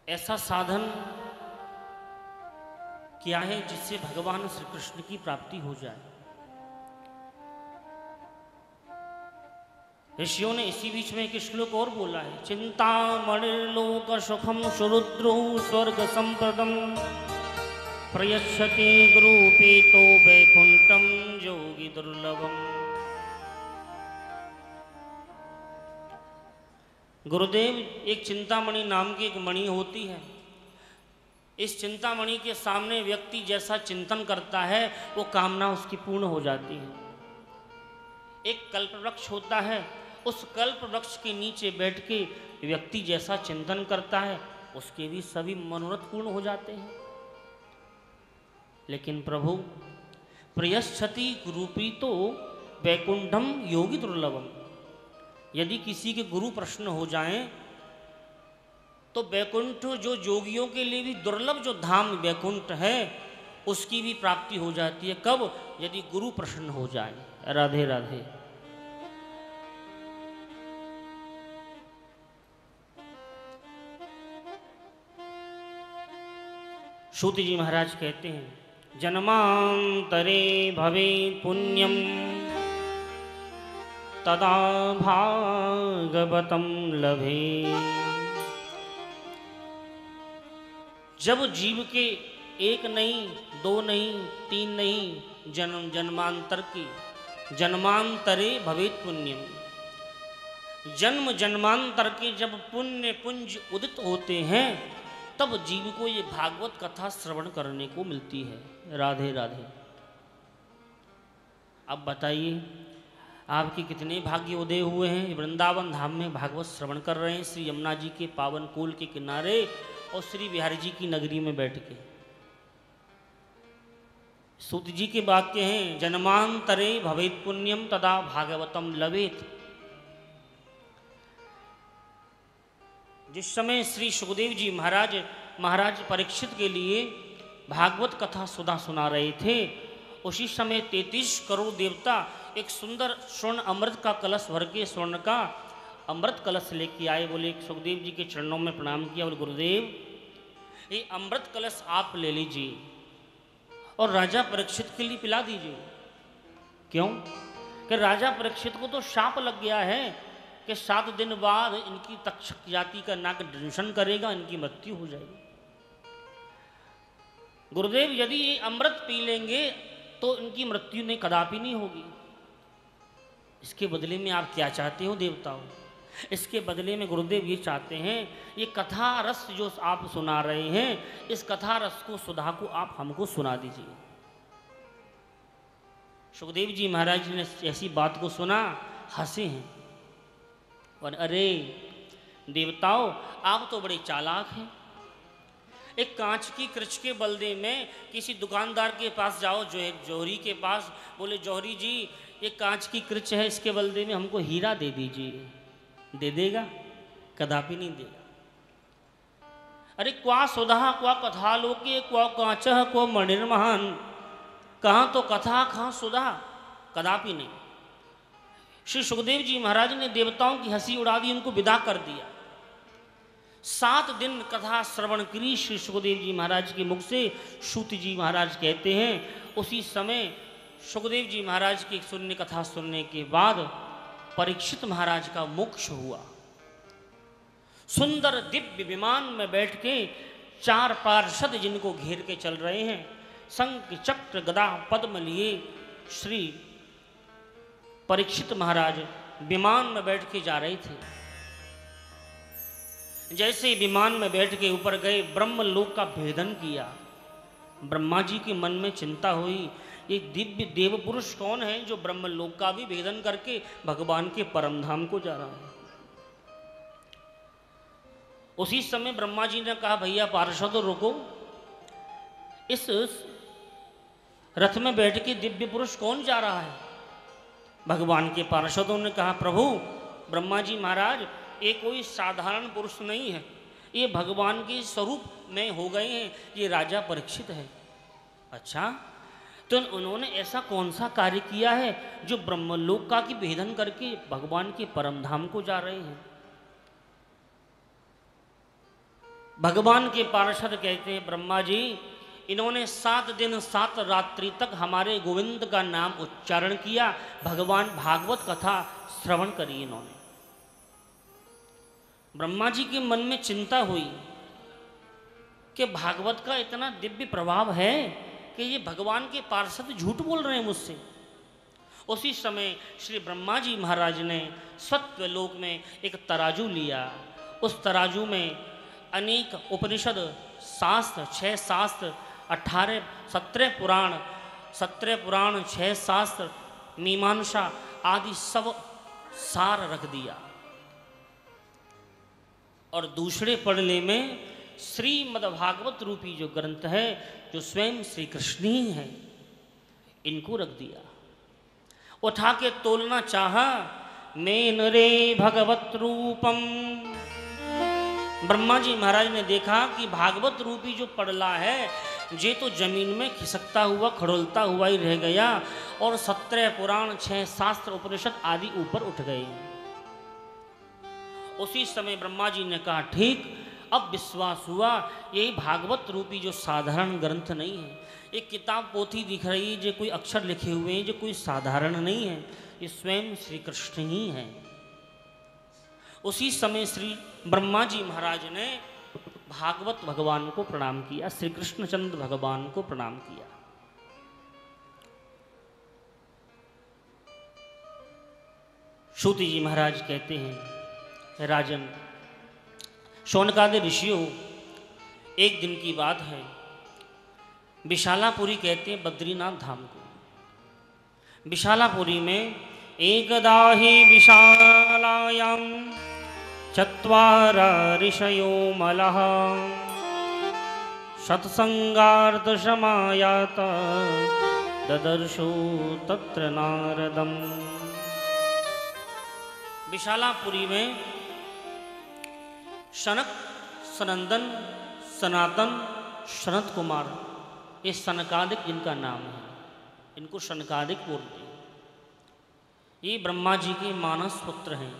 ऐसा साधन क्या है जिससे भगवान श्री कृष्ण की प्राप्ति हो जाए। ऋषियों ने इसी बीच में एक श्लोक और बोला है, चिंतामणिर्लोक सुखम सुरुद्रो स्वर्ग संप्रदम प्रयच्छति गुरुपेतो वैकुंठम योगी दुर्लभम। गुरुदेव, एक चिंतामणि नाम की एक मणि होती है। इस चिंतामणि के सामने व्यक्ति जैसा चिंतन करता है वो कामना उसकी पूर्ण हो जाती है। एक कल्पवृक्ष होता है, उस कल्पवृक्ष के नीचे बैठ के व्यक्ति जैसा चिंतन करता है उसके भी सभी मनोरथ पूर्ण हो जाते हैं। लेकिन प्रभु, प्रयच्छति गुरुप्रीतो वैकुंठम योगी दुर्लभम, यदि किसी के गुरु प्रश्न हो जाएं तो वैकुंठ जो योगियों के लिए भी दुर्लभ जो धाम वैकुंठ है उसकी भी प्राप्ति हो जाती है। कब? यदि गुरु प्रश्न हो जाए। राधे राधे। सूत जी महाराज कहते हैं, जन्मांतरे भवेत् पुण्यम तदा भागवतम लभे। जब जीव के एक नहीं, दो नहीं, तीन नहीं, जन्म जन्मांतर की, जन्मांतरे भवेत् पुण्यम, जन्म जन्मांतर के जब पुण्य पुंज उदित होते हैं तब जीव को ये भागवत कथा श्रवण करने को मिलती है। राधे राधे। अब बताइए आपके कितने भाग्य उदय हुए हैं, वृंदावन धाम में भागवत श्रवण कर रहे हैं श्री यमुना जी के पावन कोल के किनारे और श्री बिहारी जी की नगरी में बैठ के। सूत जी के वाक्य हैं, जन्मांतरे भवेत् पुण्यम तदा भागवतम लभेत। जिस समय श्री सुखदेव जी महाराज परीक्षित के लिए भागवत कथा सुधा सुना रहे थे, उसी समय 33 करोड़ देवता एक सुंदर स्वर्ण अमृत का कलश भर के, स्वर्ण का अमृत कलश लेके आए। बोले, सुखदेव जी के चरणों में प्रणाम किया। बोले, गुरुदेव ये अमृत कलश आप ले लीजिए और राजा परीक्षित के लिए पिला दीजिए। क्यों? कि राजा परीक्षित को तो शाप लग गया है कि 7 दिन बाद इनकी तक्षक जाति का नाक दंशन करेगा, इनकी मृत्यु हो जाएगी। गुरुदेव यदि ये अमृत पी लेंगे तो इनकी मृत्यु नहीं, कदापि नहीं होगी। इसके बदले में आप क्या चाहते हो देवताओं? इसके बदले में गुरुदेव ये चाहते हैं, ये कथा रस जो आप सुना रहे हैं, इस कथा रस को, सुधा को आप हमको सुना दीजिए। सुखदेव जी महाराज ने ऐसी बात को सुना, हंसे हैं और अरे देवताओं, आप तो बड़े चालाक हैं। एक कांच की कृच के बलदे में किसी दुकानदार के पास जाओ, जो है जौहरी के पास, बोले जौहरी जी ये कांच की कृच है, इसके बलदे में हमको हीरा दे दीजिए। दे देगा? कदापि नहीं देगा। अरे क्वा सुधा क्वा कथा लोके क्वा कांच क्वा मणिर्महान, कहाँ तो कथा कहाँ सुधा, कदापि नहीं। श्री सुखदेव जी महाराज ने देवताओं की हंसी उड़ा दी, उनको विदा कर दिया। 7 दिन कथा श्रवण करी श्री सुखदेव जी महाराज के मुख से। सूत जी महाराज कहते हैं, उसी समय सुखदेव जी महाराज की सुनने कथा सुनने के बाद परीक्षित महाराज का मोक्ष हुआ। सुंदर दिव्य विमान में बैठ के 4 पार्षद जिनको घेर के चल रहे हैं, शंख चक्र गदा पद्म लिए श्री परीक्षित महाराज विमान में बैठ के जा रहे थे। जैसे विमान में बैठ के ऊपर गए, ब्रह्मलोक का भेदन किया। ब्रह्मा जी के मन में चिंता हुई, ये दिव्य देव पुरुष कौन है जो ब्रह्मलोक का भी भेदन करके भगवान के परम धाम को जा रहा है। उसी समय ब्रह्मा जी ने कहा, भैया पार्षदों रुको, इस रथ में बैठ के दिव्य पुरुष कौन जा रहा है? भगवान के पार्षदों ने कहा, प्रभु ब्रह्मा जी महाराज, ये कोई साधारण पुरुष नहीं है, ये भगवान के स्वरूप में हो गए हैं, ये राजा परीक्षित है। अच्छा, तो उन्होंने ऐसा कौन सा कार्य किया है जो ब्रह्मलोक का की भेदन करके भगवान के परम धाम को जा रहे हैं? भगवान के पार्षद कहते हैं ब्रह्मा जी, इन्होंने 7 दिन 7 रात्रि तक हमारे गोविंद का नाम उच्चारण किया, भगवान भागवत कथा श्रवण करी इन्होंने। ब्रह्मा जी के मन में चिंता हुई कि भागवत का इतना दिव्य प्रभाव है कि ये भगवान के पार्षद झूठ बोल रहे हैं मुझसे। उसी समय श्री ब्रह्मा जी महाराज ने सत्वलोक में एक तराजू लिया। उस तराजू में अनेक उपनिषद, शास्त्र, 6 शास्त्र, 17 पुराण, 6 शास्त्र, मीमांसा आदि सब सार रख दिया। और दूसरे पड़ले में श्रीमद्भागवत रूपी जो ग्रंथ है, जो स्वयं श्री कृष्ण ही है, इनको रख दिया। उठा के तोलना चाहा, मेन रे भगवत रूपम। ब्रह्मा जी महाराज ने देखा कि भागवत रूपी जो पड़ला है, ये तो जमीन में खिसकता हुआ, खड़ोलता हुआ ही रह गया, और 17 पुराण, 6 शास्त्र, उपनिषद आदि ऊपर उठ गए। उसी समय ब्रह्मा जी ने कहा, ठीक, अब विश्वास हुआ, यही भागवत रूपी जो साधारण ग्रंथ नहीं है, एक किताब पोथी दिख रही है, जो कोई अक्षर लिखे हुए हैं, जो कोई साधारण नहीं है, ये स्वयं श्री कृष्ण ही है। उसी समय श्री ब्रह्मा जी महाराज ने भागवत भगवान को प्रणाम किया, श्री कृष्णचंद्र भगवान को प्रणाम किया। सूति जी महाराज कहते हैं, राजन, शौनकादि ऋषियों, एक दिन की बात है, विशालापुरी कहते हैं बद्रीनाथ धाम को। विशालापुरी में एकदा हि विशालायां चत्वारा ऋषयो मलः सत्संगार्थ समायात ददर्शो तत्र नारदम्। विशालापुरी में शनक, सनंदन, सनातन, सनत कुमार, ये सनकादिक जिनका नाम है, इनको सनकादिक बोलते हैं। ये ब्रह्मा जी के मानस पुत्र हैं।